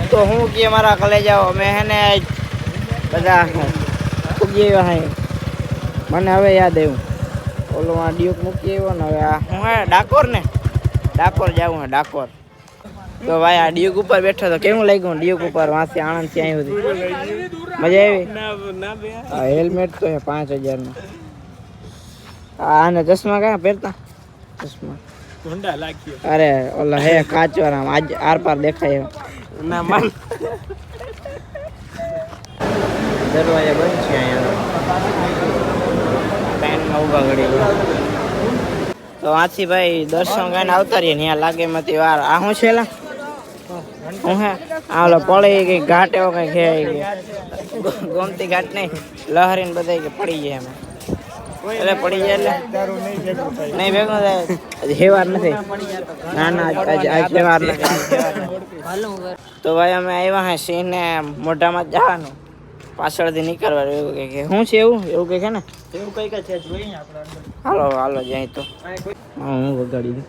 તો હું કે મારા કલે જાઓ અમે હે ને બધા ઉગી આવ્યા હે મને હવે યાદ આવ્યું ઓલો આ ડ્યુક મૂકી આવ્યો ને હવે આ હું હે ડાકોર જાવું હે ડાકોર તો ભાઈ આ ડ્યુક ઉપર બેઠો તો કેવું લાગ્યું ડ્યુક ઉપર વાંચી આણંદ થી આવ્યું મજા આવી હેલ્મેટ તો 5000 નું આને ચશ્મા કયા પહેરતા ચશ્મા અરે ઓલા હે કાચવાના આજ આર પાર દેખાય ના માન દરવાજા બંધ છે અહીંયા ટ્રેનમાં ઉભા ઘડી તો આથી ભાઈ દર્શન કરીને આવતા રહીએ ત્યાં લાગે મતી વાર આ શું છે હું હે આ ઓલો પડી કઈ ઘાટ એવો કઈ છે ગોમતી ઘાટ નહીં લહરીને બધા કે પડી જાય એમાં એટલે પડી જાય એટલે નહીં ભેગું થાય હેવાર નથી ના ના આજ હેવાર નથી તો ભાઈ અમે આવ્યા હે સિંહ ને મોઢામાં જ જવાનું પાછળથી નીકળવાનું એવું કે શું છે એવું કઈ છે ને એવું કઈ છે જોઈએ આપણે હાલો હાલો જાય તો હું વગાડી દઉં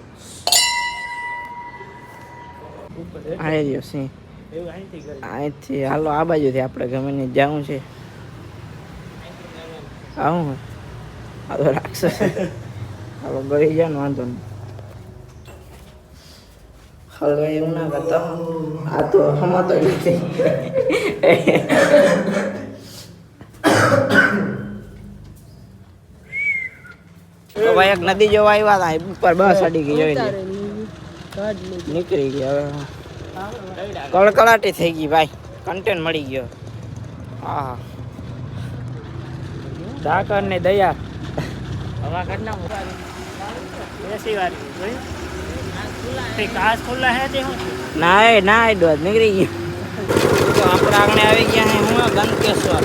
આવી રહ્યો સિંહ અહીંથી હાલો આ બાજુથી આપણે ગમે ને જવું છે આવું આ તો રાક્ષસ હાલો ગળી જાય ને વાંધો નહીં હાલો એવું ના કરતો આ તો હમાતો નથી તો ભાઈ એક નદી જોવા આવ્યા હતા ઉપર બસ અડી ગઈ જોઈ નીકળી ગઈ હવે કળકળાટી થઈ ગઈ ભાઈ કન્ટેન્ટ મળી ગયો હા ડાકર ને દયા હવા કરના એસી વાર કાચ ખુલ્લા હે તે ના દોડ નીકળી ગયો તો આપણે આગળ આવી ગયા હે હું ગંકેશ્વર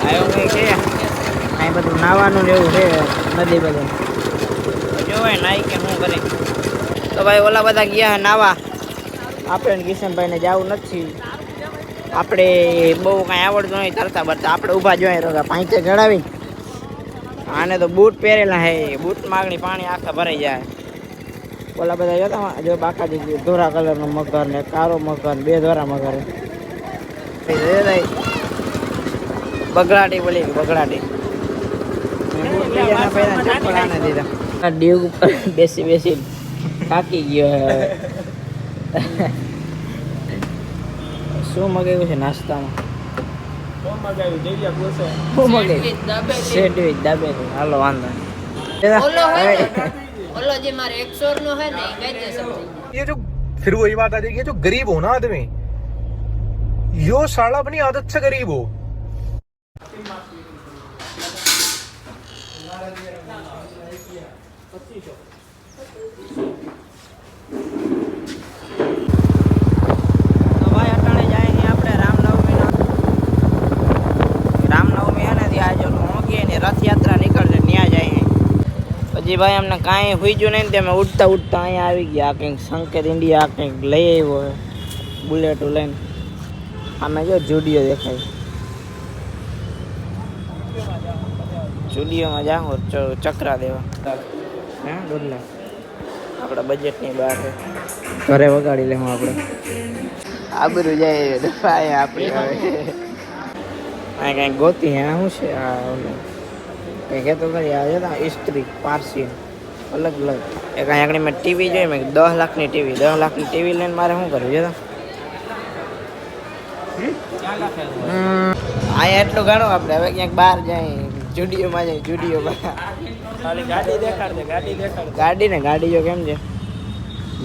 આવ્યો કઈ છે અહીં બધું નાવાનું ને એવું છે નદી બધું જોવાય નાઈ કે શું કરે તો ભાઈ ઓલા બધા ગયા હે નાવા આપણે કિશનભાઈને જવું નથી આપણે બહુ કાંઈ આવડતું નહીં તરતા બરતા આપણે ઊભા જોઈએ તો પાંચે ચડાવી આને તો બૂટ પહેરેલા હે બૂટ માગણી પાણી આખા ભરાઈ જાય ઓલા બધા જોતા જો બાકાજી ધોરા કલરનો મગર ને કારો મગર બે ધોરા મગર બગડાટી બોલી બગડાટી ડીવ ઉપર બેસી થાકી ગયો શું મગાવ્યું છે નાસ્તામાં સેન્ડવિચ દાબેલી હાલો વાંધો ये जो फिर वही बात आ जाएगी जो गरीब हो ना आदमी यो साला अपनी आदत से गरीब हो રથયાત્રા નીકળશે ત્યાં જાય પછી ભાઈ અમને કાંઈ હુઈજું નહીં ને અમે ઉડતા અહીંયા આવી ગયા કંઈક સંકેત ઇન્ડિયા કંઈક લઈ આવ્યો બુલેટો લઈને આમે જો જુડિયો દેખાય જુડિયોમાં જાઓ ચકરા દેવા હે દોડલા આપણા બજેટની બહાર છે ઘરે વગાડી લેવું આપણે આબરૂ જાય દફાય આપણે હવે આ કંઈક ગોતી હે શું છે આ કંઈ કહેતો કરી આવે છે સ્ત્રી પારસી અલગ અલગ એ કાંઈ આગળ મેં ટીવી જોઈ મેં 10 લાખની ટીવી લઈને મારે શું કરવું છે અહીંયા એટલું ઘણું આપણે હવે ક્યાંક બહાર જાય જુડિયોમાં જાય જુડિયોમાં ગાડી જો કેમ છે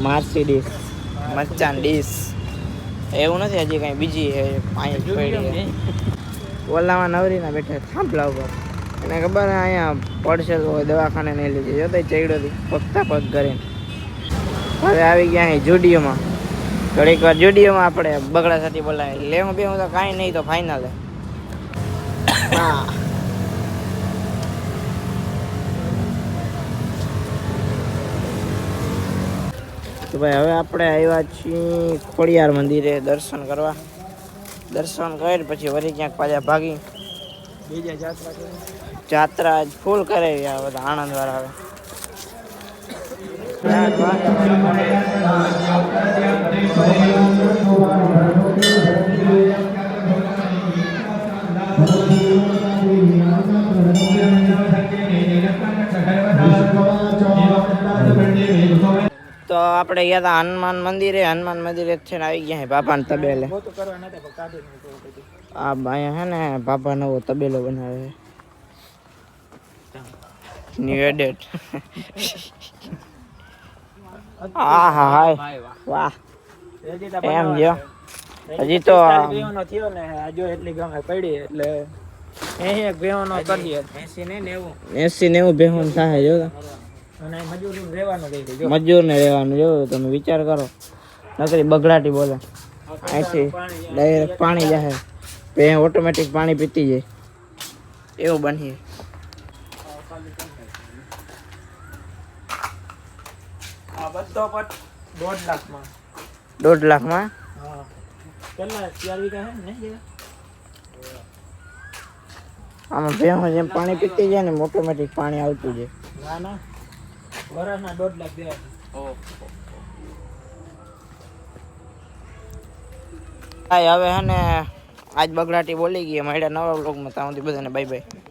માર્સિડીઝ મર્ચાન્ડીઝ એવું નથી હજી કાંઈ બીજી છે અહીંયા પડી ઓલામાં નવરીના બેઠા થાંભલા ઉપર એને ખબર અહીંયા પડશે તો દવાખાને નહીં લીધી જોતા ચડ્યો હતી પગતા પગ કરીને હવે આવી ગયા અહીં જુડિયોમાં ઘડીક વાર જુડિયોમાં આપણે બગડા સાથે બોલાય લેવું બે હું તો કાંઈ નહીં તો ફાઇનલ હા તો ભાઈ હવે આપણે આવ્યા છીએ ખોડિયાર મંદિરે દર્શન કરવા દર્શન કરી પછી વળી ક્યાંક પાછા ભાગી બીજા જાત્રા ફૂલ કરાવી આ બધા આણંદ વાળા હવે આપણે ગયા હતા હનુમાન મંદિરે છે ને આવી ગયા છે બાપાને તબેલે આ અહીંયા હે ને બાપા નવો તબેલો બનાવે છે ન્યુ એડેડ હા હા હાય વાહ એમ જો હજી તો થયો ને આજો એટલી ગમે પડી એટલે એક બેવાનો કરીએ 80-90 ભેહું થાય જો અને મજૂર રહેવાનું કહી દેજો મજૂર ને રહેવાનું જો તમે વિચાર કરો નકરી બગડાટી બોલે અહીંથી ડાયરેક્ટ પાણી જાય ભે ઓટોમેટિક પાણી પીતી જાય એવું બનીએ આ બધો પટ 1.5 લાખમાં 1.5 લાખમાં હા કેટલા 4 વીઘા હે ને આમાં ભેહું જેમ પાણી પીતી જાય ને ઓટોમેટિક પાણી આવતું જાય ના ના વરાના 1.5 લાખ દેવા હવે હે ને આજ બગડાટી બોલી ગઈ મળ્યા નવા બ્લોગમાં ત્યાં સુધી બધાને બાય બાય